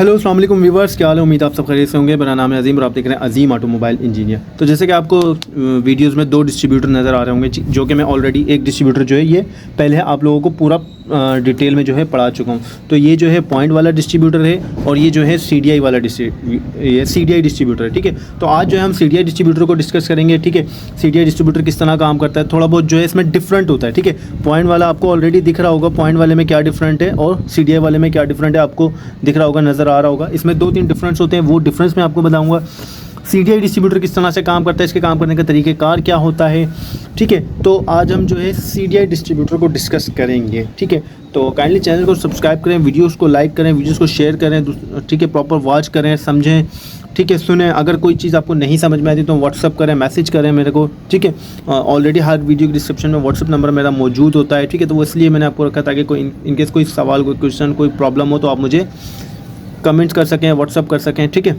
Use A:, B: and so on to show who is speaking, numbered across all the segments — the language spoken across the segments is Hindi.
A: हेलो अस्सलाम वालेकुम व्यूवर्स, क्या हाल है। उम्मीद आप सब खैरियत से होंगे। मेरा नाम है अजीम और आप देख रहे हैं अजीम ऑटोमोबाइल इंजीनियर। तो जैसे कि आपको वीडियोस में दो डिस्ट्रीब्यूटर नज़र आ रहे होंगे, जो कि मैं ऑलरेडी एक डिस्ट्रीब्यूटर जो है ये पहले आप लोगों को पूरा डिटेल में जो है पढ़ा चुका हूँ। तो ये जो है पॉइंट वाला डिस्ट्रीब्यूटर है और ये जो है CDI वाला CDI डिस्ट्रीब्यूटर है। ठीक है, तो आज जो है हम CDI डिस्ट्रीब्यूटर को डिस्कस करेंगे। ठीक है, CDI डिस्ट्रीब्यूटर किस तरह काम करता है, थोड़ा बहुत जो है इसमें डिफरेंट होता है। ठीक है, पॉइंट वाला आपको ऑलरेडी दिख रहा होगा, पॉइंट वाले में क्या डिफरेंट है और CDI वाले में क्या डिफरेंट है आपको दिख रहा होगा, नज़र आ रहा होगा। इसमें 2-3 डिफरेंस होते हैं, वो डिफरेंस मैं आपको बताऊंगा। CDI डिस्ट्रीब्यूटर किस तरह से काम करता है, इसके काम करने का तरीक़ेकार क्या होता है। ठीक है, तो आज हम जो है CDI डिस्ट्रीब्यूटर को डिस्कस करेंगे। ठीक है, तो काइंडली चैनल को सब्सक्राइब करें, वीडियोस को लाइक करें, वीडियोस को शेयर करें। ठीक है, प्रॉपर वॉच करें, समझें। ठीक है, सुने। अगर कोई चीज़ आपको नहीं समझ में आती तो व्हाट्सअप करें, मैसेज करें मेरे को। ठीक है, ऑलरेडी हर वीडियो के डिस्क्रिप्शन में व्हाट्सअप नंबर मेरा मौजूद होता है। ठीक है, तो वो इसलिए मैंने आपको रखा ताकि कोई इनकेस कोई सवाल, कोई क्वेश्चन, कोई प्रॉब्लम हो तो आप मुझे कमेंट्स कर सकें, व्हाट्सअप कर सकें। ठीक है,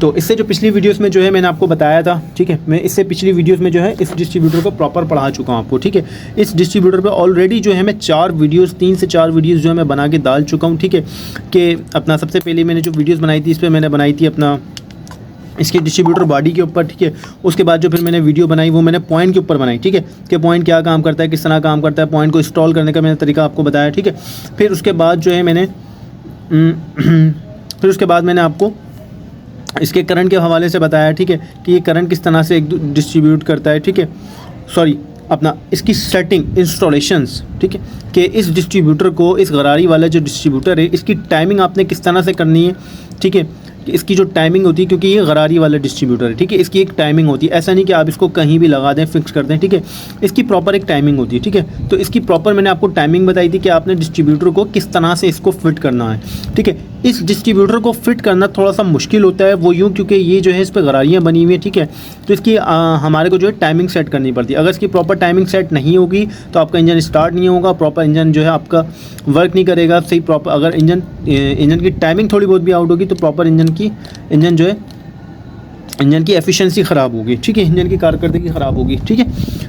A: तो इससे जो पिछली वीडियोस में जो है मैंने आपको बताया था। ठीक है, मैं इससे पिछली वीडियोस में जो है इस डिस्ट्रीब्यूटर को प्रॉपर पढ़ा चुका हूँ आपको। ठीक है, इस डिस्ट्रीब्यूटर पे ऑलरेडी जो है मैं 3 से 4 वीडियोस जो है मैं बना के डाल चुका हूँ। ठीक है, कि अपना सबसे पहले मैंने जो वीडियोस बनाई थी, इस पर मैंने बनाई थी अपना इसके डिस्ट्रीब्यूटर बॉडी के ऊपर। ठीक है, उसके बाद जो फिर मैंने वीडियो बनाई वो मैंने पॉइंट के ऊपर बनाई। ठीक है, कि पॉइंट क्या काम करता है, किस तरह काम करता है, पॉइंट को इंस्टॉल करने का मैंने तरीका आपको बताया। ठीक है, फिर उसके बाद जो है मैंने आपको इसके करंट के हवाले से बताया। ठीक है, कि ये करंट किस तरह से एक डिस्ट्रीब्यूट करता है। ठीक है, अपना इसकी सेटिंग, इंस्टॉलेशंस। ठीक है, कि इस डिस्ट्रीब्यूटर को, इस गरारी वाला जो डिस्ट्रीब्यूटर है, इसकी टाइमिंग आपने किस तरह से करनी है। ठीक है, कि इसकी जो टाइमिंग होती है, क्योंकि ये गरारी वाला डिस्ट्रीब्यूटर है। ठीक है, इसकी एक टाइमिंग होती है, ऐसा नहीं कि आप इसको कहीं भी लगा दें, फिक्स कर दें। ठीक है, इसकी प्रॉपर एक टाइमिंग होती है। ठीक है, तो इसकी प्रॉपर मैंने आपको टाइमिंग बताई थी कि आपने डिस्ट्रीब्यूटर को किस तरह से इसको फिट करना है। ठीक है, इस डिस्ट्रीब्यूटर को फिट करना थोड़ा सा मुश्किल होता है, वो यूँ क्योंकि ये जो है इस पर गरारियाँ बनी हुई हैं। ठीक है, तो इसकी हमारे को जो है टाइमिंग सेट करनी पड़ती है। अगर इसकी प्रॉपर टाइमिंग सेट नहीं होगी तो आपका इंजन स्टार्ट नहीं होगा, प्रॉपर इंजन जो है आपका वर्क नहीं करेगा सही प्रॉपर। अगर इंजन की टाइमिंग थोड़ी बहुत भी आउट होगी तो प्रॉपर इंजन की एफिशिएंसी ख़राब होगी। ठीक है, इंजन की कारकर्दगी ख़राब होगी। ठीक है,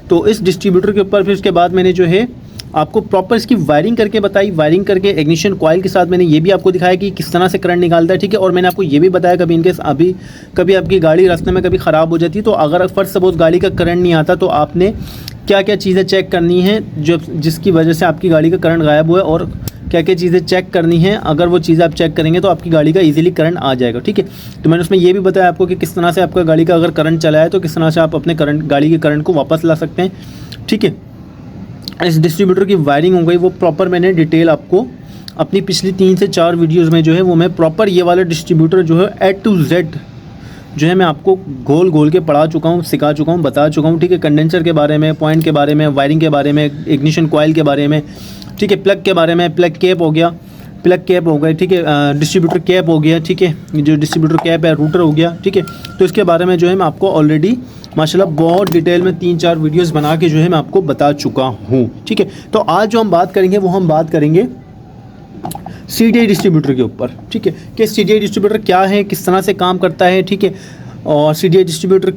A: तो इस डिस्ट्रीब्यूटर के ऊपर फिर उसके बाद मैंने जो है आपको प्रॉपर इसकी वायरिंग करके बताई। वायरिंग करके इग्निशन कॉइल के साथ मैंने ये भी आपको दिखाया कि किस तरह से करंट निकालता है। ठीक है, और मैंने आपको ये भी बताया कभी आपकी गाड़ी रास्ते में कभी ख़राब हो जाती है तो अगर फर्स्ट सपोज गाड़ी का करंट नहीं आता तो आपने क्या क्या चीज़ें चेक करनी है जिसकी वजह से आपकी गाड़ी का करंट गायब हुआ है, और क्या क्या चीज़ें चेक करनी है। अगर वो चीज़ें आप चेक करेंगे तो आपकी गाड़ी का इजीली करंट आ जाएगा। ठीक है, तो मैंने उसमें ये भी बताया आपको कि किस तरह से आपका गाड़ी का अगर करंट चला है तो किस तरह से आप अपने गाड़ी के करंट को वापस ला सकते हैं। ठीक है, इस डिस्ट्रीब्यूटर की वायरिंग हो गई, वो प्रॉपर मैंने डिटेल आपको अपनी पिछली 3 से 4 वीडियोज़ में जो है वो मैं प्रॉपर ये वाला डिस्ट्रीब्यूटर जो है A to Z जो है मैं आपको गोल के पढ़ा चुका हूँ, सिखा चुका हूँ, बता चुका हूँ। ठीक है, कंडेंसर के बारे में, पॉइंट के बारे में, वायरिंग के बारे में, इग्निशन कॉइल के बारे में। ठीक है, प्लग के बारे में, प्लग कैप हो गया, प्लग कैप हो गए। ठीक है, डिस्ट्रीब्यूटर कैप हो गया। ठीक है, जो डिस्ट्रीब्यूटर कैप है, रूटर हो गया। ठीक है, तो इसके बारे में जो है मैं आपको ऑलरेडी माशाल्लाह बहुत डिटेल में 3-4 वीडियोस बना के जो है मैं आपको बता चुका हूँ। ठीक है, तो आज जो हम बात करेंगे वो हम बात करेंगे CDI डिस्ट्रीब्यूटर के ऊपर। ठीक है, कि CDI डिस्ट्रीब्यूटर क्या है, किस तरह से काम करता है। ठीक है, और CDI डिस्ट्रीब्यूटर,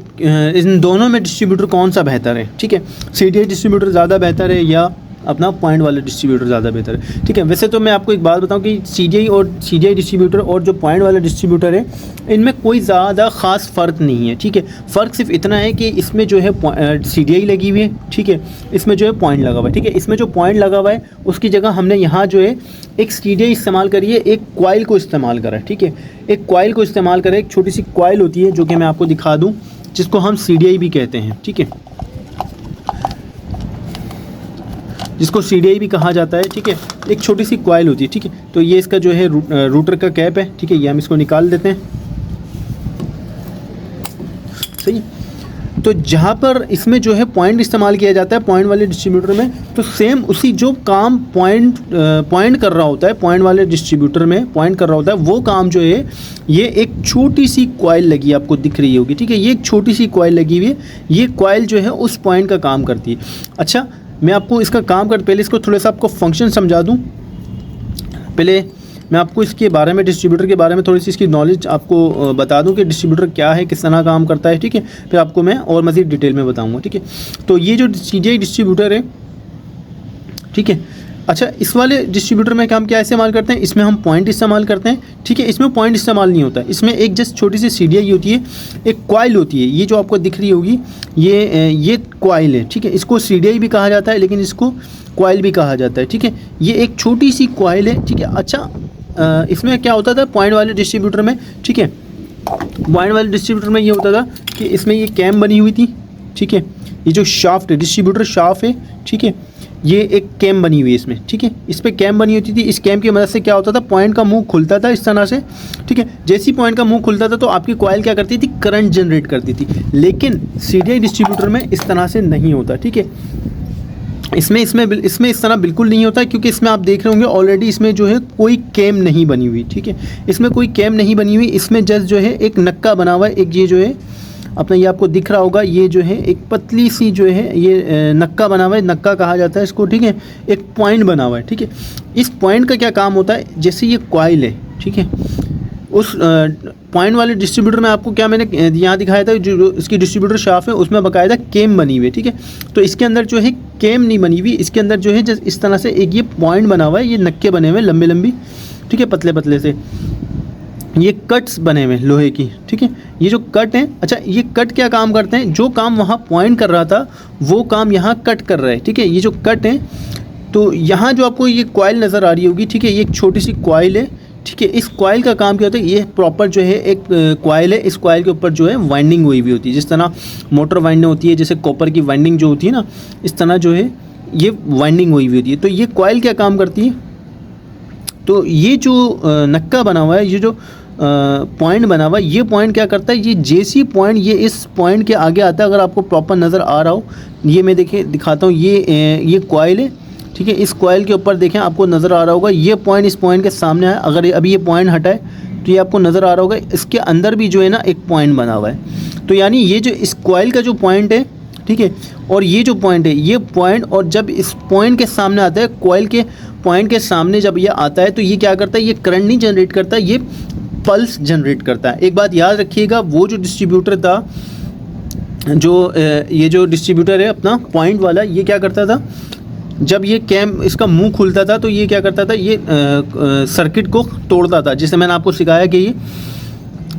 A: इन दोनों में डिस्ट्रीब्यूटर कौन सा बेहतर है। ठीक है, CDI डिस्ट्रीब्यूटर ज़्यादा बेहतर है या अपना पॉइंट वाला डिस्ट्रीब्यूटर ज़्यादा बेहतर है। ठीक है, वैसे तो मैं आपको एक बात बताऊं कि CDI डिस्ट्रीब्यूटर और जो पॉइंट वाला डिस्ट्रीब्यूटर है इनमें कोई ज़्यादा ख़ास फ़र्क नहीं है। ठीक है, फ़र्क सिर्फ इतना है कि इसमें जो है CDI लगी हुई है। ठीक है, इसमें जो है पॉइंट लगा हुआ है। ठीक है, इसमें जो पॉइंट लगा हुआ है उसकी जगह हमने यहाँ जो है एक CDI इस्तेमाल करी है, एक कॉइल को इस्तेमाल करा है। ठीक है, एक कॉइल को इस्तेमाल करें, एक छोटी सी कॉइल होती है जो कि मैं आपको दिखा दूँ, जिसको हम CDI भी कहते हैं। ठीक है, जिसको CDI भी कहा जाता है। ठीक है, एक छोटी सी कॉइल होती है। ठीक है, तो ये इसका जो है रूटर का कैप है। ठीक है, ये हम इसको निकाल देते हैं। सही, तो जहाँ पर इसमें जो है पॉइंट इस्तेमाल किया जाता है पॉइंट वाले डिस्ट्रीब्यूटर में, तो सेम उसी जो काम पॉइंट कर रहा होता है, पॉइंट वाले डिस्ट्रीब्यूटर में पॉइंट कर रहा होता है, वो काम जो है ये एक छोटी सी कॉइल लगी आपको दिख रही होगी। ठीक है, ये एक छोटी सी कॉइल लगी हुई है, ये कॉइल जो है उस पॉइंट का काम करती है। अच्छा, मैं आपको इसका काम पहले इसको थोड़ा सा आपको फंक्शन समझा दूं। पहले मैं आपको इसके बारे में, डिस्ट्रीब्यूटर के बारे में थोड़ी सी इसकी नॉलेज आपको बता दूं कि डिस्ट्रीब्यूटर क्या है, किस तरह काम करता है। ठीक है, फिर आपको मैं और मज़ीद डिटेल में बताऊंगा। ठीक है, तो ये जो CDI डिस्ट्रीब्यूटर है, ठीक है, अच्छा, इस वाले डिस्ट्रीब्यूटर में हम क्या इस्तेमाल करते हैं, इसमें हम पॉइंट इस्तेमाल करते हैं, ठीक है। इसमें पॉइंट इस्तेमाल नहीं होता, इसमें एक जस्ट छोटी सी सीडीआई होती है, एक कॉइल होती है, ये जो आपको दिख रही होगी ये कॉइल है, ठीक है। इसको सीडीआई भी कहा जाता है, लेकिन इसको कॉइल भी कहा जाता है, ठीक है। ये एक छोटी सी कॉइल है, ठीक है। अच्छा, इसमें क्या होता था पॉइंट वाले डिस्ट्रीब्यूटर में, ठीक है, पॉइंट वाले डिस्ट्रीब्यूटर में ये होता था कि इसमें ये कैम बनी हुई थी, ठीक है। ये जो शाफ्ट है, डिस्ट्रीब्यूटर शाफ्ट है, ठीक है, ये एक कैम बनी हुई है इसमें, ठीक है। इस पर कैम बनी होती थी, इस कैम की मदद से क्या होता था, पॉइंट का मुंह खुलता था इस तरह से, ठीक है। जैसे ही पॉइंट का मुंह खुलता था तो आपकी कॉइल क्या करती थी, करंट जनरेट करती थी। लेकिन सीडीआई डिस्ट्रीब्यूटर में इस तरह से नहीं होता, ठीक है। इसमें इस तरह बिल्कुल नहीं होता, क्योंकि इसमें आप देख रहे होंगे ऑलरेडी इसमें जो है कोई कैम नहीं बनी हुई, ठीक है। इसमें कोई कैम नहीं बनी हुई, इसमें जस्ट जो है एक नक्का बना हुआ है, एक ये जो है अपना, ये आपको दिख रहा होगा, ये जो है एक पतली सी जो है ये नक्का बना हुआ है, नक्का कहा जाता है इसको, ठीक है। एक पॉइंट बना हुआ है, ठीक है। इस पॉइंट का क्या काम होता है, जैसे ये कॉइल है, ठीक है, उस पॉइंट वाले डिस्ट्रीब्यूटर में आपको क्या मैंने यहाँ दिखाया था, जो इसकी डिस्ट्रीब्यूटर शाफ्ट है उसमें बाकायदा केम बनी हुई है, ठीक है। तो इसके अंदर जो है केम नहीं बनी हुई, इसके अंदर जो है जस्ट इस तरह से एक ये पॉइंट बना हुआ है, ये नक्के बने हुए लंबे लंबी, ठीक है, पतले पतले से, ये कट्स बने हुए लोहे की, ठीक है। ये जो कट हैं, अच्छा ये कट क्या काम करते हैं, जो काम वहाँ पॉइंट कर रहा था वो काम यहाँ कट कर रहा है, ठीक है। ये जो कट हैं, तो यहाँ जो आपको ये कॉइल नज़र आ रही होगी, ठीक है, ये एक छोटी सी कॉइल है, ठीक है। इस कॉइल का काम क्या होता है, ये प्रॉपर जो है एक कॉइल है, इस कॉइल के ऊपर जो है वाइंडिंग हुई हुई होती है, जिस तरह मोटर वाइंडिंग होती है, जैसे कॉपर की वाइंडिंग जो होती है ना, इस तरह जो है ये वाइंडिंग हुई हुई होती है। तो ये कॉइल क्या काम करती है, तो ये जो नक्का बना हुआ है, ये जो पॉइंट बना हुआ है, ये पॉइंट क्या करता है, ये जैसी पॉइंट ये इस पॉइंट के आगे आता है, अगर आपको प्रॉपर नज़र आ रहा हो, ये मैं दिखाता हूँ, ये कॉइल है, ठीक है। इस कॉइल के ऊपर देखें, आपको नज़र आ रहा होगा, ये पॉइंट इस पॉइंट के सामने है, अगर अभी ये पॉइंट हटा है तो ये आपको नज़र आ रहा होगा, इसके अंदर भी जो है ना एक पॉइंट बना हुआ है। तो यानी ये जो इस कॉइल का जो पॉइंट है, ठीक है, और ये जो पॉइंट है, ये पॉइंट, और जब इस पॉइंट के सामने आता है, कॉइल के पॉइंट के सामने जब ये आता है, तो ये क्या करता है, ये करंट नहीं जनरेट करता, ये पल्स जनरेट करता है। एक बात याद रखिएगा, वो जो डिस्ट्रीब्यूटर था, ये जो डिस्ट्रीब्यूटर है अपना पॉइंट वाला, ये क्या करता था, जब ये कैम इसका मुंह खुलता था तो ये क्या करता था, ये सर्किट को तोड़ता था। जैसे मैंने आपको सिखाया कि ये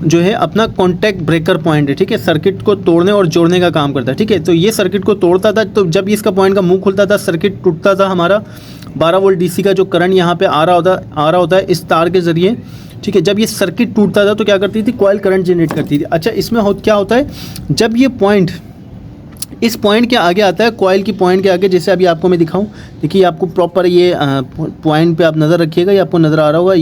A: जो है अपना कॉन्टैक्ट ब्रेकर पॉइंट है, ठीक है, सर्किट को तोड़ने और जोड़ने का काम करता है, ठीक है। तो ये सर्किट को तोड़ता था, तो जब इसका पॉइंट का मुंह खुलता था, सर्किट टूटता था, हमारा 12 वोल्ट डीसी का जो करंट यहाँ पे आ रहा होता है इस तार के ज़रिए, ठीक है। जब ये सर्किट टूटता था तो क्या करती थी, कॉइल करंट जनरेट करती थी। अच्छा, इसमें क्या होता है, जब ये पॉइंट इस पॉइंट के आगे आता है, कॉइल की पॉइंट के आगे, जैसे अभी आपको मैं दिखाऊं, देखिए आपको प्रॉपर ये पॉइंट पे आप नज़र रखिएगा, ये आपको नज़र आ रहा होगा,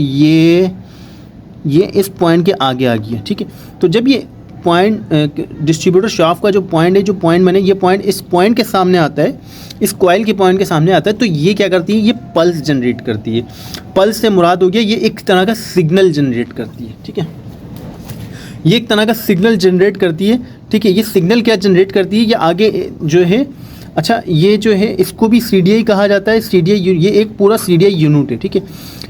A: ये इस पॉइंट के आगे आ गया, ठीक है। तो जब ये पॉइंट डिस्ट्रीब्यूटर शाफ्ट का जो पॉइंट है, जो पॉइंट बने, ये पॉइंट इस पॉइंट के सामने आता है, इस कॉइल के पॉइंट के सामने आता है, तो ये क्या करती है, ये पल्स जनरेट करती है। पल्स से मुराद हो गया, ये एक तरह का सिग्नल जनरेट करती है, ठीक है। ये एक तरह का सिग्नल जनरेट करती है, ठीक है। ये सिग्नल क्या जनरेट करती है, ये आगे जो है, अच्छा ये जो है इसको भी सीडीआई कहा जाता है। सीडीआई ये एक पूरा सीडीआई यूनिट है, ठीक है।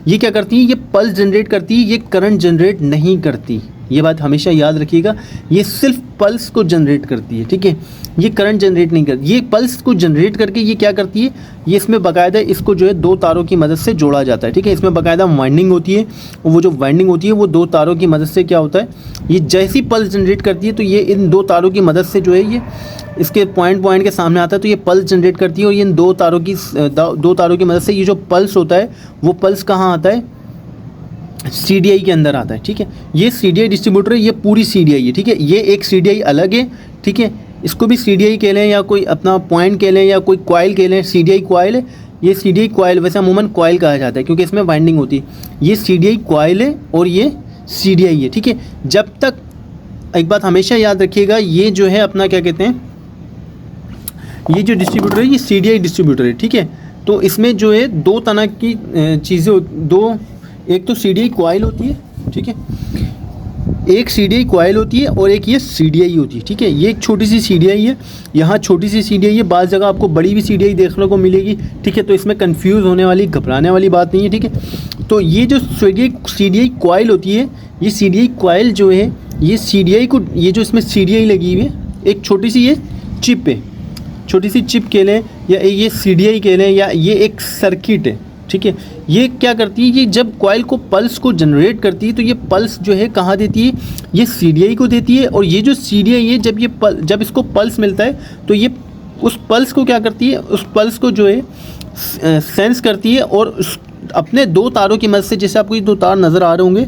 A: ये क्या करती है, ये पल्स जनरेट करती है, ये करंट जनरेट नहीं करती। ये बात हमेशा याद रखिएगा, ये सिर्फ पल्स को जनरेट करती है, ठीक है। ये करंट जनरेट नहीं करती, ये पल्स को जनरेट करके ये क्या करती है, ये इसमें बाकायदा इसको जो है 2 तारों की मदद से जोड़ा जाता है, ठीक है। इसमें बाकायदा वाइंडिंग होती है, और वो जो वाइंडिंग होती है वो 2 तारों की मदद से क्या होता है, ये जैसी पल्स जनरेट करती है तो ये इन 2 तारों की मदद से जो है ये इसके पॉइंट के सामने आता है, तो ये पल्स जनरेट करती है, और ये इन 2 तारों की मदद से ये जो पल्स होता है वो पल्स कहाँ आता है, सीडीआई के अंदर आता है, ठीक है। ये सीडीआई डिस्ट्रीब्यूटर है, ये पूरी सीडीआई है, ठीक है। ये एक सीडीआई अलग है, ठीक है, इसको भी सीडीआई कह लें या कोई अपना पॉइंट कह लें या कोई कॉइल कह लें, सीडीआई कॉइल है। ये सीडीआई कॉइल वैसे अमूमन कॉइल कहा जाता है क्योंकि इसमें वाइंडिंग होती है। ये सीडीआई कॉइल है और ये सीडीआई है, ठीक है। जब तक एक बात हमेशा याद रखिएगा, ये जो है अपना क्या कहते हैं, ये जो डिस्ट्रीब्यूटर है ये सीडीआई डिस्ट्रीब्यूटर है, ठीक है। तो इसमें जो है 2 तरह की चीज़ें, एक तो सीडीआई कॉइल होती है, ठीक है, एक सीडीआई कॉइल होती है और एक ये सीडीआई होती है, ठीक है। ये एक छोटी सी सीडीआई है, यहाँ छोटी सी सीडीआई है, बाज़ जगह आपको बड़ी भी सीडीआई देखने को मिलेगी, ठीक है। तो इसमें कंफ्यूज होने वाली, घबराने वाली बात नहीं है, ठीक है। तो ये जो सीडीआई कॉइल होती है, ये सीडीआई कॉइल जो है, ये सीडीआई को, ये जो इसमें सीडीआई लगी हुई है, एक छोटी सी ये चिप है, छोटी सी चिप कह लें या ये सीडीआई कह लें, या ये एक सर्किट है, ठीक है। ये क्या करती है, ये जब कॉइल को पल्स को जनरेट करती है तो ये पल्स जो है कहाँ देती है, ये CDI को देती है। और ये जो CDI है जब इसको पल्स मिलता है तो ये उस पल्स को क्या करती है, उस पल्स को जो है सेंस करती है और अपने 2 तारों की मदद से, जैसे आपको ये 2 तार नज़र आ रहे होंगे,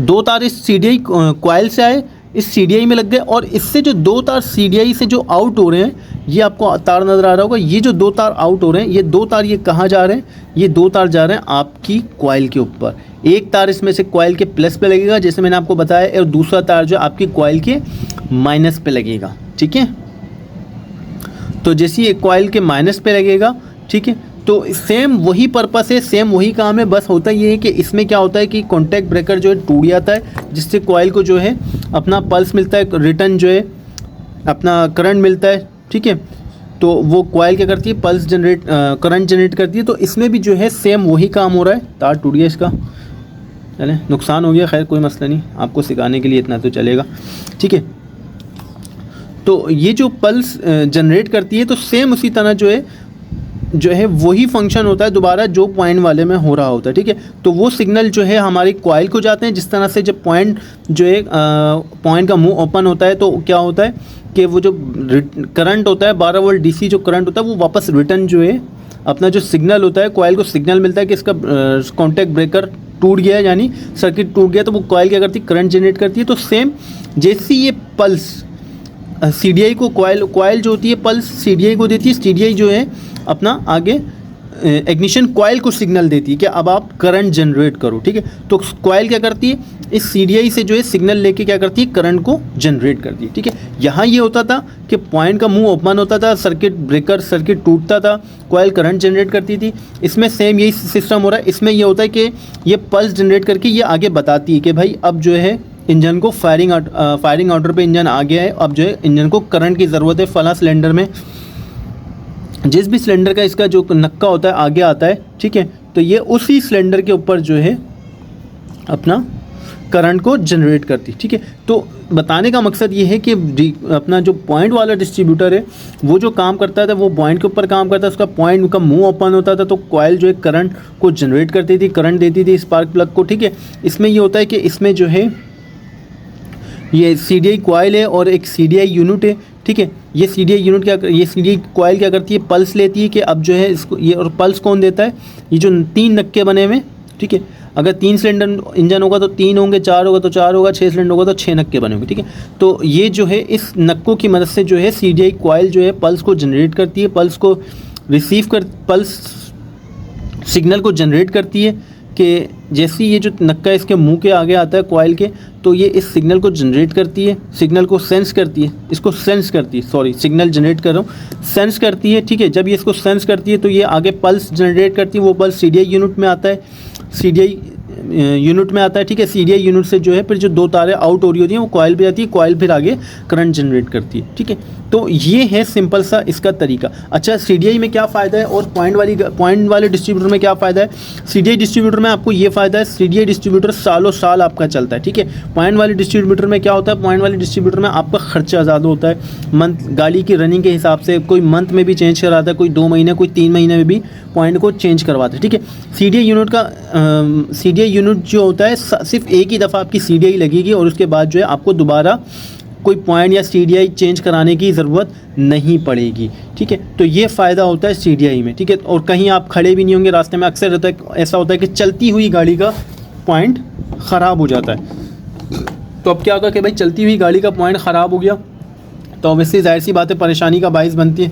A: 2 तार इस CDI कॉइल से आए, इस CDI में लग गए और इससे जो 2 तार CDI से जो आउट हो रहे हैं, ये आपको तार नज़र आ रहा होगा, ये जो 2 तार आउट हो रहे हैं, ये 2 तार ये कहाँ जा रहे हैं, ये 2 तार जा रहे हैं आपकी कॉइल के ऊपर। एक तार इसमें से कॉइल के प्लस पे लगेगा जैसे मैंने आपको बताया, और दूसरा तार जो आपकी कॉइल के माइनस पे लगेगा, ठीक है। तो जैसे ये कॉइल के माइनस पे लगेगा, ठीक है, तो सेम वही पर्पस है, सेम वही काम है, बस होता ये है कि इसमें क्या होता है कि कॉन्टैक्ट ब्रेकर जो है टूट जाता है, जिससे कॉइल को जो है अपना पल्स मिलता है, रिटर्न जो है अपना करंट मिलता है, ठीक है। तो वो कॉइल क्या करती है, पल्स जनरेट करंट जनरेट करती है। तो इसमें भी जो है सेम वही काम हो रहा है। तार टूट गया इसका, चले नुकसान हो गया, खैर कोई मसला नहीं, आपको सिखाने के लिए इतना तो चलेगा, ठीक है। तो ये जो पल्स जनरेट करती है तो सेम उसी तरह जो है वही फंक्शन होता है दोबारा जो पॉइंट वाले में हो रहा होता है, ठीक है। तो वो सिग्नल जो है हमारी कॉइल को जाते हैं, जिस तरह से जब पॉइंट जो है पॉइंट का मुंह ओपन होता है तो क्या होता है कि वो जो करंट होता है 12 वोल्ट DC जो करंट होता है वो वापस रिटर्न जो है अपना जो सिग्नल होता है, कॉइल को सिग्नल मिलता है कि इसका कॉन्टैक्ट ब्रेकर टूट गया है, यानी सर्किट टूट गया। तो वो कॉइल क्या करती है, करंट जनरेट करती है। तो सेम जैसी ये पल्स CDI को कॉइल जो होती है पल्स CDI को देती है, CDI जो है अपना आगे इग्निशन कॉइल को सिग्नल देती है कि अब आप करंट जनरेट करो, ठीक है। तो कॉइल क्या करती है, इस CDI से जो है सिग्नल लेके क्या करती है, करंट को जनरेट करती है, ठीक है। यहाँ ये होता था कि पॉइंट का मुंह ओपन होता था, सर्किट टूटता था, कॉइल करंट जनरेट करती थी। इसमें सेम यही सिस्टम हो रहा है। इसमें ये होता है कि ये पल्स जनरेट करके ये आगे बताती है कि भाई अब जो है इंजन को फायरिंग ऑर्डर पे इंजन आ गया है, अब जो है इंजन को करंट की ज़रूरत है। फला सिलेंडर में जिस भी सिलेंडर का इसका जो नक्का होता है आगे आता है, ठीक है। तो ये उसी सिलेंडर के ऊपर जो है अपना करंट को जनरेट करती, ठीक है। तो बताने का मकसद ये है कि अपना जो पॉइंट वाला डिस्ट्रीब्यूटर है वो जो काम करता था वो पॉइंट के ऊपर काम करता है, उसका पॉइंट का मुंह ओपन होता था तो कॉइल जो है करंट को जनरेट करती थी, करंट देती थी स्पार्क प्लग को, ठीक है। इसमें ये होता है कि इसमें जो है ये CDI कॉइल है और एक CDI यूनिट है, ठीक है। ये CDI कॉइल क्या करती है, पल्स लेती है कि अब जो है इसको ये, और पल्स कौन देता है, ये जो 3 नक्के बने हुए, ठीक है। अगर 3 सिलेंडर इंजन होगा तो 3 होंगे, 4 होगा तो 4 होगा, 6 सिलेंडर होगा तो 6 नक्के बने होंगे, ठीक है। तो ये जो है इस नक्कों की मदद से जो है CDI कॉइल जो है पल्स को जनरेट करती है, पल्स सिग्नल को जनरेट करती है कि जैसे ये जो नक्का इसके मुंह के आगे आता है कॉइल के, तो ये इस सिग्नल को जनरेट करती है, सिग्नल को सेंस करती है, सिग्नल जनरेट कर रहा हूँ, सेंस करती है, ठीक है। जब ये इसको सेंस करती है तो ये आगे पल्स जनरेट करती है, वो पल्स CDI यूनिट में आता है, ठीक है। CDI यूनिट से जो है फिर जो 2 तारें आउट हो रही होती हैं वो कॉइल पे जाती है, कॉइल फिर आगे करंट जनरेट करती है, ठीक है। तो ये है सिंपल सा इसका तरीका। अच्छा, CDI में क्या फ़ायदा है और पॉइंट वाले डिस्ट्रीब्यूटर में क्या फ़ायदा है। CDI डिस्ट्रीब्यूटर में आपको ये फ़ायदा है, CDI डिस्ट्रीब्यूटर सालों साल आपका चलता है, ठीक है। पॉइंट वाले डिस्ट्रीब्यूटर में क्या होता है, पॉइंट वाले डिस्ट्रीब्यूटर में आपका खर्चा ज़्यादा होता है, मंथ गाड़ी की रनिंग के हिसाब से कोई मंथ में भी चेंज कराता है, कोई 2 महीने कोई 3 महीने में भी पॉइंट को चेंज करवाते हैं, ठीक है। CDI यूनिट जो होता है सिर्फ एक ही दफ़ा आपकी CDI लगेगी और उसके बाद जो है आपको दोबारा कोई पॉइंट या CDI चेंज कराने की ज़रूरत नहीं पड़ेगी, ठीक है। तो ये फ़ायदा होता है CDI में, ठीक है। और कहीं आप खड़े भी नहीं होंगे रास्ते में, अक्सर ऐसा होता है कि चलती हुई गाड़ी का पॉइंट ख़राब हो जाता है। तो अब क्या होगा कि भाई चलती हुई गाड़ी का पॉइंट ख़राब हो गया तो ऑब्वियसली जाहिर सी बात है परेशानी का बाइस बनती है।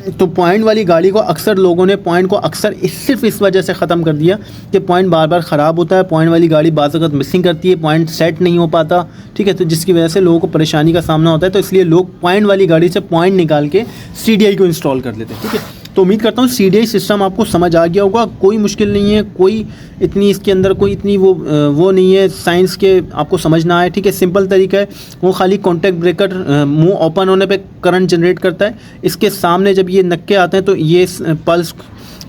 A: तो पॉइंट वाली गाड़ी को अक्सर लोगों ने पॉइंट को अक्सर सिर्फ इस वजह से ख़त्म कर दिया कि पॉइंट बार बार ख़राब होता है, पॉइंट वाली गाड़ी बाज़ वक़्त मिसिंग करती है, पॉइंट सेट नहीं हो पाता, ठीक है। तो जिसकी वजह से लोगों को परेशानी का सामना होता है, तो इसलिए लोग पॉइंट वाली गाड़ी से पॉइंट निकाल के CDI को इंस्टॉल कर लेते हैं, ठीक है। तो उम्मीद करता हूँ CDI सिस्टम आपको समझ आ गया होगा, कोई मुश्किल नहीं है, कोई इतनी इसके अंदर कोई इतनी वो नहीं है साइंस के आपको समझना है, ठीक है। सिंपल तरीका है, वो खाली कॉन्टैक्ट ब्रेकर मुंह ओपन होने पे करंट जनरेट करता है, इसके सामने जब ये नक्के आते हैं तो ये पल्स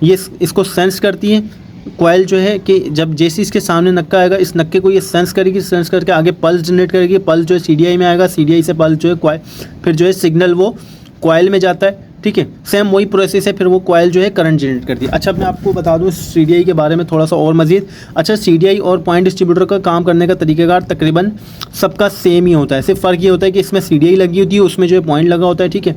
A: इसको सेंस करती है कॉइल जो है कि जब जैसे इसके सामने नक्का आएगा इस नक्के को ये सेंस करेगी, सेंस करके आगे पल्स जनरेट करेगी, पल्स जो है CDI में आएगा, CDI से पल्स जो है कॉइल फिर जो है सिग्नल वो कॉइल में जाता है, ठीक है, सेम वही प्रोसेस है, फिर वो कॉइल जो है करंट जनरेट करती है। अच्छा मैं आपको बता दूं CDI के बारे में थोड़ा सा और मज़ीद। अच्छा CDI और पॉइंट डिस्ट्रीब्यूटर का काम करने का तरीक़ाकार तकरीबन सबका सेम ही होता है, सिर्फ फ़र्क ये होता है कि इसमें CDI लगी होती है, उसमें जो है पॉइंट लगा होता है, ठीक है,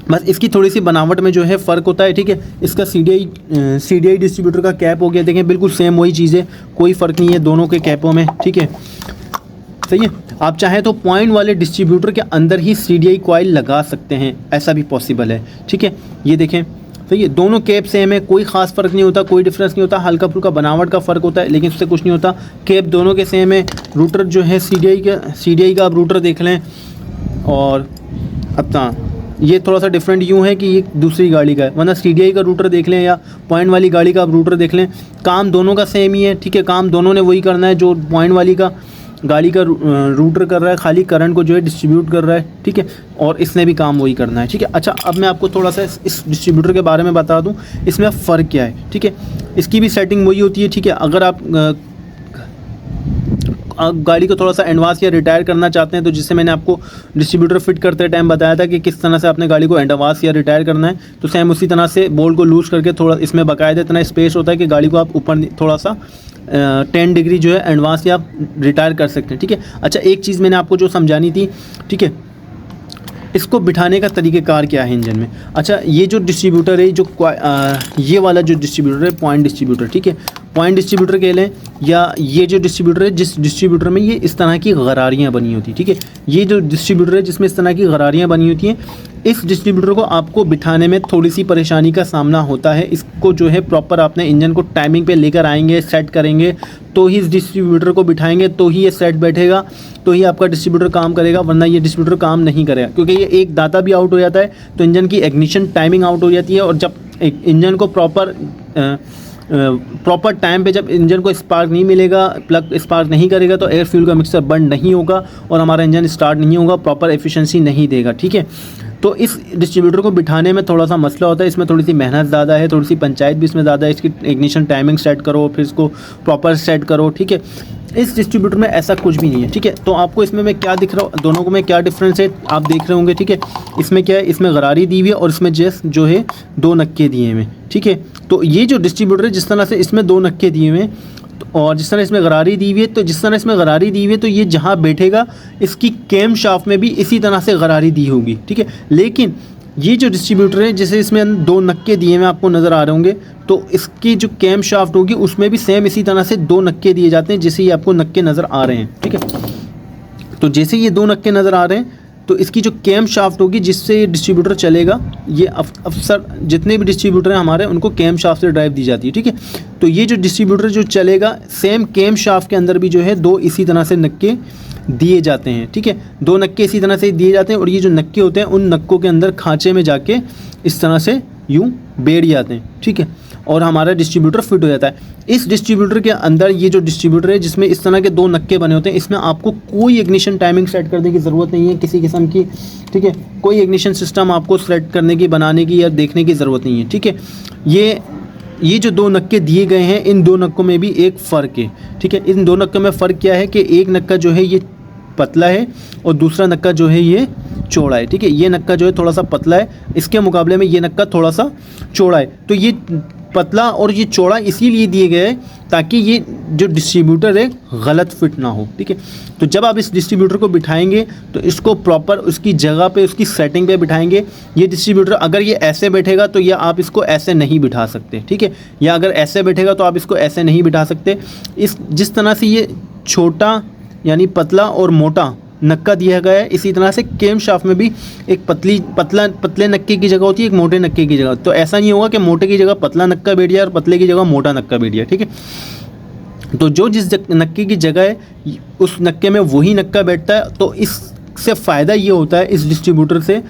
A: बस इसकी थोड़ी सी बनावट में जो है फ़र्क होता है, ठीक है। इसका CDI डिस्ट्रीब्यूटर का कैप हो गया, देखें बिल्कुल सेम वही चीज़ है, कोई फ़र्क नहीं है दोनों के कैपों में, ठीक है, सही है। आप चाहें तो पॉइंट वाले डिस्ट्रीब्यूटर के अंदर ही CDI कॉइल लगा सकते हैं, ऐसा भी पॉसिबल है, ठीक है। ये देखें, सही है, दोनों कैप सेम है, कोई ख़ास फ़र्क नहीं होता, कोई डिफरेंस नहीं होता, हल्का फुल्का बनावट का फ़र्क होता है, लेकिन उससे कुछ नहीं होता। कैप दोनों के सेम है। रूटर जो है CDI का आप रूटर देख लें, और अपना ये थोड़ा सा डिफरेंट यूँ है कि ये दूसरी गाड़ी का है, वरना CDI का रूटर देख लें या पॉइंट वाली गाड़ी का आप रूटर देख लें, काम दोनों का सेम ही है, ठीक है। काम दोनों ने वही करना है जो पॉइंट वाली का गाड़ी का रूटर कर रहा है, खाली करंट को जो है डिस्ट्रीब्यूट कर रहा है, ठीक है, और इसने भी काम वही करना है, ठीक है। अच्छा अब मैं आपको थोड़ा सा इस डिस्ट्रीब्यूटर के बारे में बता दूं, इसमें फ़र्क क्या है, ठीक है। इसकी भी सेटिंग वही होती है, ठीक है। अगर आप गाड़ी को थोड़ा सा एडवांस या रिटायर करना चाहते हैं, तो जिससे मैंने आपको डिस्ट्रीब्यूटर फिट करते टाइम बताया था कि किस तरह से अपने गाड़ी को एडवांस या रिटायर करना है, तो सेम उसी तरह से बोल्ट को लूज़ करके थोड़ा इसमें बाकायदा इतना स्पेस होता है कि गाड़ी को आप ऊपर थोड़ा सा 10 डिग्री जो है एडवांस या आप रिटायर कर सकते हैं, ठीक है। अच्छा एक चीज़ मैंने आपको जो समझानी थी, ठीक है, इसको बिठाने का तरीक़ेकार क्या है इंजन में। अच्छा ये जो डिस्ट्रीब्यूटर है, जो ये वाला जो डिस्ट्रीब्यूटर है पॉइंट डिस्ट्रीब्यूटर, ठीक है, पॉइंट डिस्ट्रीब्यूटर कह लें, या ये जो डिस्ट्रीब्यूटर है, जिस डिस्ट्रीब्यूटर में ये इस तरह की गरारियाँ बनी होती, ठीक है, ये जो डिस्ट्रीब्यूटर है जिसमें इस तरह की गरारियाँ बनी होती हैं, इस डिस्ट्रीब्यूटर को आपको बिठाने में थोड़ी सी परेशानी का सामना होता है। इसको जो है प्रॉपर आपने इंजन को टाइमिंग पे लेकर आएंगे, सेट करेंगे, तो ही इस डिस्ट्रीब्यूटर को बिठाएंगे, तो ही ये सेट बैठेगा, तो ही आपका डिस्ट्रीब्यूटर काम करेगा, वरना ये डिस्ट्रीब्यूटर काम नहीं करेगा, क्योंकि ये एक दाता भी आउट हो जाता है तो इंजन की इग्निशन टाइमिंग आउट हो जाती है। और जब एक इंजन को प्रॉपर टाइम पे जब इंजन को स्पार्क नहीं मिलेगा, प्लग स्पार्क नहीं करेगा, तो एयर फ्यूल का मिक्सर बंद नहीं होगा और हमारा इंजन स्टार्ट नहीं होगा, प्रॉपर एफिशिएंसी नहीं देगा, ठीक है। तो इस डिस्ट्रीब्यूटर को बिठाने में थोड़ा सा मसला होता है, इसमें थोड़ी सी मेहनत ज़्यादा है, थोड़ी सी पंचायत भी इसमें ज़्यादा है। इसकी इग्निशन टाइमिंग सेट करो, फिर इसको प्रॉपर सेट करो, ठीक है। इस डिस्ट्रीब्यूटर में ऐसा कुछ भी नहीं है, ठीक है। तो आपको इसमें मैं क्या दिख रहा हूँ, दोनों को में क्या डिफरेंस है आप देख रहे होंगे, ठीक है। इसमें क्या है, इसमें गरारी दी हुई है और इसमें जो है 2 नक्के दिए हुए, ठीक है। तो ये जो डिस्ट्रीब्यूटर है जिस तरह से इसमें 2 नक्के दिए हुए हैं और जिस तरह इसमें गरारी दी हुई है, तो जिस तरह इसमें गरारी दी हुई है तो ये जहाँ बैठेगा इसकी कैम शाफ्ट में भी इसी तरह से गरारी दी होगी, ठीक है। लेकिन ये जो डिस्ट्रीब्यूटर है जैसे इसमें 2 नक्के दिए हुए आपको नज़र आ रहे होंगे, तो इसकी जो कैम शाफ्ट होगी उसमें भी सेम इसी तरह से 2 नक्के दिए जाते हैं, जैसे ये आपको नक्के नज़र आ रहे हैं, ठीक है। तो जैसे ये 2 नक्के नज़र आ रहे हैं, तो इसकी जो कैम शाफ्ट होगी जिससे ये डिस्ट्रीब्यूटर चलेगा, ये अक्सर जितने भी डिस्ट्रीब्यूटर हैं हमारे उनको कैम शाफ्ट से ड्राइव दी जाती है, ठीक है। तो ये जो डिस्ट्रीब्यूटर जो चलेगा, सेम कैम शाफ्ट के अंदर भी जो है 2 इसी तरह से नक्के दिए जाते हैं, ठीक है। 2 नक्के इसी तरह से दिए जाते हैं और ये जो नक्के होते हैं उन नक्कों के अंदर खांचे में जाके इस तरह से यूँ बैठ जाते हैं, ठीक है, और हमारा डिस्ट्रीब्यूटर फिट हो जाता है। इस डिस्ट्रीब्यूटर के अंदर ये जो डिस्ट्रीब्यूटर है जिसमें इस तरह के 2 नक्के बने होते हैं, इसमें आपको कोई इग्निशन टाइमिंग सेट करने की ज़रूरत नहीं है किसी किस्म की, ठीक है। कोई इग्निशन सिस्टम आपको सेट करने की, बनाने की या देखने की ज़रूरत नहीं है, ठीक है। ये जो 2 नक्के दिए गए हैं, इन 2 नक्कों में भी एक फ़र्क है, ठीक है। इन 2 नक्कों में फ़र्क क्या है कि एक नक्का जो है ये पतला है और दूसरा नक्का जो है ये चौड़ा है, ठीक है। ये नक्का जो है थोड़ा सा पतला है, इसके मुकाबले में ये नक्का थोड़ा सा चौड़ा है। तो ये पतला और ये चौड़ा इसीलिए दिए गए हैं ताकि ये जो डिस्ट्रीब्यूटर है गलत फिट ना हो, ठीक है। तो जब आप इस डिस्ट्रीब्यूटर को बिठाएंगे तो इसको प्रॉपर उसकी जगह पे, उसकी सेटिंग पे बिठाएंगे। ये डिस्ट्रीब्यूटर अगर ये ऐसे बैठेगा तो या आप इसको ऐसे नहीं बिठा सकते, ठीक है, या अगर ऐसे बैठेगा तो आप इसको ऐसे नहीं बिठा सकते। जिस तरह से ये छोटा यानी पतला और मोटा नक्का दिया गया है, इसी तरह से कैम शाफ्ट में भी एक पतले नक्के की जगह होती है, एक मोटे नक्के की जगह। तो ऐसा नहीं होगा कि मोटे की जगह पतला नक्का बैठ जाए और पतले की जगह मोटा नक्का बैठ जाए, ठीक है। तो जो जिस नक्के की जगह है उस नक्के में वही नक्का बैठता है। तो इससे फ़ायदा ये होता है इस डिस्ट्रीब्यूटर से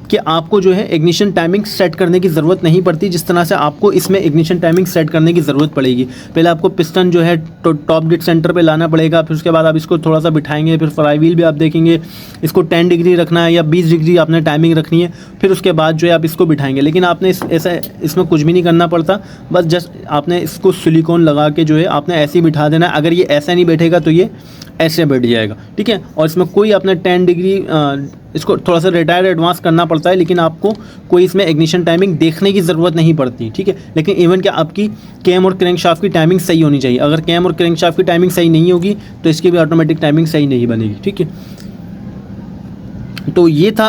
A: कि आपको जो है इग्निशन टाइमिंग सेट करने की ज़रूरत नहीं पड़ती, जिस तरह से आपको इसमें इग्निशन टाइमिंग सेट करने की ज़रूरत पड़ेगी। पहले आपको पिस्टन जो है टॉप डेड सेंटर पे लाना पड़ेगा, फिर उसके बाद आप इसको थोड़ा सा बिठाएंगे, फिर फ्लाई व्हील भी आप देखेंगे, इसको 10 डिग्री रखना है या 20 डिग्री आपने टाइमिंग रखनी है, फिर उसके बाद जो है आप इसको बिठाएंगे। लेकिन आपने इसमें कुछ भी नहीं करना पड़ता, बस जस्ट आपने इसको सिलिकॉन लगा के जो है आपने ऐसे ही बिठा देना है। अगर ये ऐसा नहीं बैठेगा तो ये ऐसे बैठ जाएगा, ठीक है। और इसमें कोई अपने 10 डिग्री इसको थोड़ा सा रिटायर एडवांस करना पड़ता पड़ता है, लेकिन आपको कोई इसमें इग्निशन टाइमिंग देखने की ज़रूरत नहीं पड़ती, ठीक है। लेकिन इवन कि आपकी कैम और क्रैंकशाफ्ट की टाइमिंग सही होनी चाहिए। अगर कैम और क्रैंकशाफ्ट की टाइमिंग सही नहीं होगी तो इसकी भी ऑटोमेटिक टाइमिंग सही नहीं बनेगी, ठीक है। तो ये था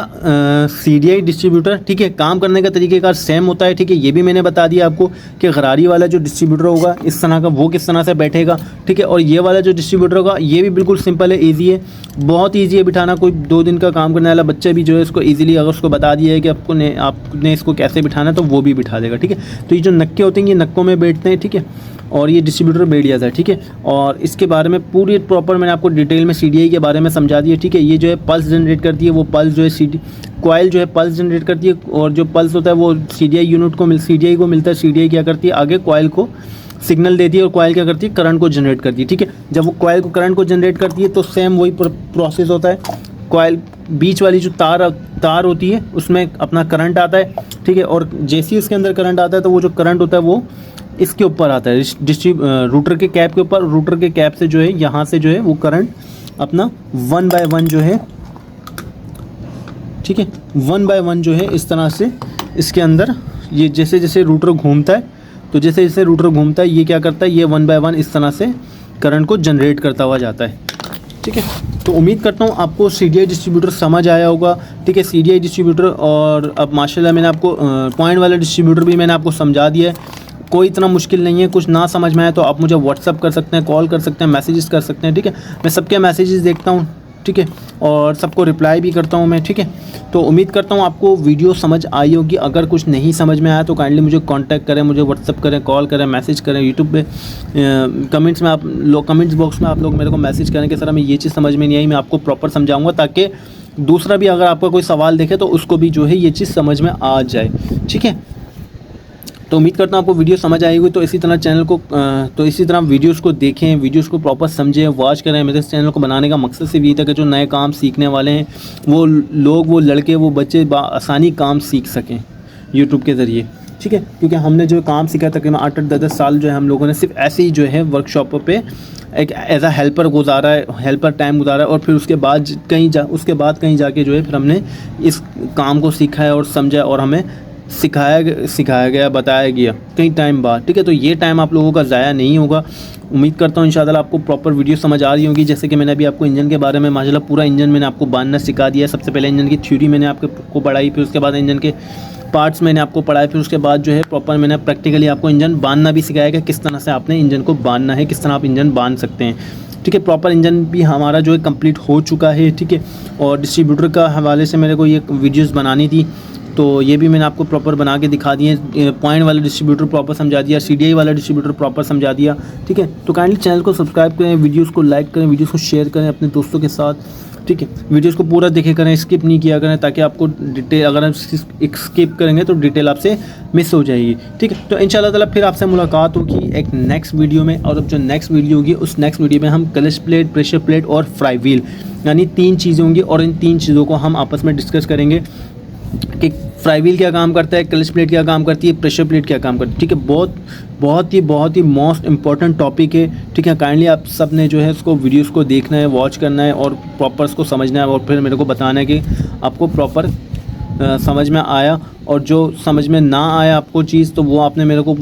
A: CDI डिस्ट्रीब्यूटर, ठीक है। काम करने का तरीक़ेकार सेम होता है, ठीक है। ये भी मैंने बता दिया आपको कि गरारी वाला जो डिस्ट्रीब्यूटर होगा इस तरह का, वो किस तरह से बैठेगा, ठीक है। और ये वाला जो डिस्ट्रीब्यूटर होगा ये भी बिल्कुल सिंपल है, ईजी है, बहुत ईजी है बिठाना। कोई 2 दिन का काम करने वाला बच्चा भी जो है इसको ईजिली, अगर उसको बता दिया है कि आपने इसको कैसे बिठाना है तो वो भी बिठा देगा, ठीक है। तो ये जो नक्के होते हैं ये नक्कों में बैठते हैं, ठीक है। और ये डिस्ट्रीब्यूटर बैठ जाता है, ठीक है। और इसके बारे में पूरी प्रॉपर मैंने आपको डिटेल में CDI के बारे में समझा दिया, ठीक है। ये जो है पल्स जनरेट करती है, वो पल्स जो है कॉइल जो है पल्स जनरेट करती है, और जो पल्स होता है वो CDI यूनिट को CDI को मिलता है। CDI क्या करती है, आगे कॉइल को सिग्नल देती है, और कॉइल क्या करती है, करंट को जनरेट करती है, ठीक है। जब वो कॉइल को करंट को जनरेट करती है तो सेम वही प्रोसेस होता है। कॉइल बीच वाली जो तार होती है उसमें अपना करंट आता है, ठीक है। और जैसे ही इसके अंदर करंट आता है तो वो जो करंट होता है वो इसके ऊपर आता है, रूटर के कैप के ऊपर। रूटर के कैप से जो है यहाँ से जो है वो करंट अपना 1 बाय 1 जो है, ठीक है, 1 बाय 1 जो है इस तरह से इसके अंदर, ये जैसे जैसे रूटर घूमता है तो जैसे जैसे रूटर घूमता है ये क्या करता है, ये 1 बाय 1 इस तरह से करंट को जनरेट करता हुआ जाता है, ठीक है। तो उम्मीद करता हूँ आपको CDI डिस्ट्रीब्यूटर समझ आया होगा, ठीक है। CDI डिस्ट्रीब्यूटर, और अब माशाल्लाह मैंने आपको पॉइंट वाला डिस्ट्रीब्यूटर भी मैंने आपको समझा दिया है। कोई इतना मुश्किल नहीं है। कुछ ना समझ में आए तो आप मुझे व्हाट्सअप कर सकते हैं, कॉल कर सकते हैं, मैसेजेस कर सकते हैं, ठीक है। मैं सबके मैसेजेस देखता हूँ, ठीक है, और सबको रिप्लाई भी करता हूँ मैं, ठीक है। तो उम्मीद करता हूँ आपको वीडियो समझ आई होगी। अगर कुछ नहीं समझ में आया तो काइंडली मुझे कांटेक्ट करें, मुझे व्हाट्सअप करें, कॉल करें, मैसेज करें, यूट्यूब पे कमेंट्स में आप लोग, कमेंट्स बॉक्स में आप लोग मेरे को मैसेज करें कि सर हमें ये चीज़ समझ में नहीं आई, मैं आपको प्रॉपर समझाऊँगा, ताकि दूसरा भी अगर आपका कोई सवाल देखे तो उसको भी जो है ये चीज़ समझ में आ जाए, ठीक है। तो उम्मीद करता हूँ आपको वीडियो समझ आई होगी। तो इसी तरह वीडियोस को देखें, वीडियोस को प्रॉपर समझें, वॉच करें। मेरे इस चैनल को बनाने का मकसद सिर्फ ये था कि जो नए काम सीखने वाले हैं वो लोग, वो लड़के, वो बच्चे आसानी काम सीख सकें यूट्यूब के ज़रिए, ठीक है। क्योंकि हमने जो काम सीखा तकरीबन 8-8, 10-10 साल जो है हम लोगों ने सिर्फ ऐसे ही जो है वर्कशॉपों पे एक एज अ हेल्पर गुजारा है, हेल्पर टाइम गुजारा है। और फिर उसके बाद कहीं जाके जो है फिर हमने इस काम को सीखा है और समझा, और हमें सिखाया गया, बताया गया कई टाइम बाद, ठीक है। तो ये टाइम आप लोगों का ज़ाया नहीं होगा। उम्मीद करता हूँ इंशाल्लाह आपको प्रॉपर वीडियो समझ आ रही होगी। जैसे कि मैंने अभी आपको इंजन के बारे में माशाल्लाह पूरा इंजन मैंने आपको बांधना सिखा दिया है। सबसे पहले इंजन की थ्योरी मैंने आपको पढ़ाई, फिर उसके बाद इंजन के पार्ट्स मैंने आपको पढ़ाए, फिर उसके बाद जो है प्रॉपर मैंने प्रैक्टिकली आपको इंजन बांधना भी सिखाया कि किस तरह से आपने इंजन को बांधना है, किस तरह आप इंजन बांध सकते हैं, ठीक है। प्रॉपर इंजन भी हमारा जो है कंप्लीट हो चुका है, ठीक है। और डिस्ट्रीब्यूटर का हवाले से मेरे को ये वीडियोज़ बनानी थी, तो ये भी मैंने आपको प्रॉपर बना के दिखा दिए। पॉइंट वाला डिस्ट्रीब्यूटर प्रॉपर समझा दिया, CDI वाला डिस्ट्रीब्यूटर प्रॉपर समझा दिया, ठीक है। तो काइंडली चैनल को सब्सक्राइब करें, वीडियोस को लाइक करें, वीडियोस को शेयर करें अपने दोस्तों के साथ, ठीक है। वीडियोस को पूरा देखे करें, स्किप नहीं किया करें, ताकि आपको डिटेल, अगर आप स्किप करेंगे तो डिटेल आपसे मिस हो जाएगी, ठीक है। तो इंशाल्लाह ताला फिर आपसे मुलाकात होगी एक नेक्स्ट वीडियो में। और अब जो नेक्स्ट वीडियो होगी उस नेक्स्ट वीडियो में हम क्लच प्लेट, प्रेशर प्लेट और फ्लाई व्हील, यानी 3 चीज़ें होंगी, और इन 3 चीज़ों को हम आपस में डिस्कस करेंगे कि फ्लाई व्हील क्या काम करता है, क्लच प्लेट क्या काम करती है, प्रेशर प्लेट क्या काम करती है, ठीक है। बहुत ही मोस्ट इंपॉर्टेंट टॉपिक है, ठीक है। काइंडली आप सब ने जो है उसको वीडियोस को देखना है, वॉच करना है, और प्रॉपर उसको समझना है, और फिर मेरे को बताना है कि आपको प्रॉपर समझ में आया। और जो समझ में ना आया आपको चीज़, तो वो आपने मेरे को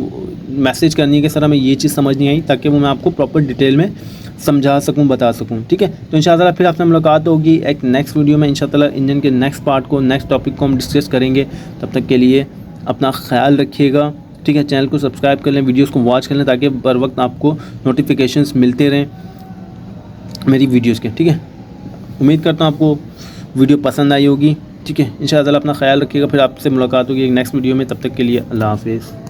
A: मैसेज करनी है कि सर हमें ये चीज़ समझ नहीं आई, ताकि वो मैं आपको प्रॉपर डिटेल में समझा सकूं, बता सकूं, ठीक है। तो इंशाल्लाह फिर आपसे मुलाकात होगी एक नेक्स्ट वीडियो में। इंशाल्लाह इंजन के नेक्स्ट पार्ट को, नेक्स्ट टॉपिक को हम डिस्कस करेंगे। तब तक के लिए अपना ख्याल रखिएगा, ठीक है। चैनल को सब्सक्राइब कर लें, वीडियोस को वॉच कर लें, ताकि बर वक्त आपको नोटिफिकेशंस मिलते रहें मेरी वीडियोज़ के, ठीक है। उम्मीद करता हूँ आपको वीडियो पसंद आई होगी, ठीक है। इंशाल्लाह अपना ख्याल रखिएगा। फिर आपसे मुलाकात होगी एक नेक्स्ट वीडियो में। तब तक के लिए अल्लाह हाफिज़।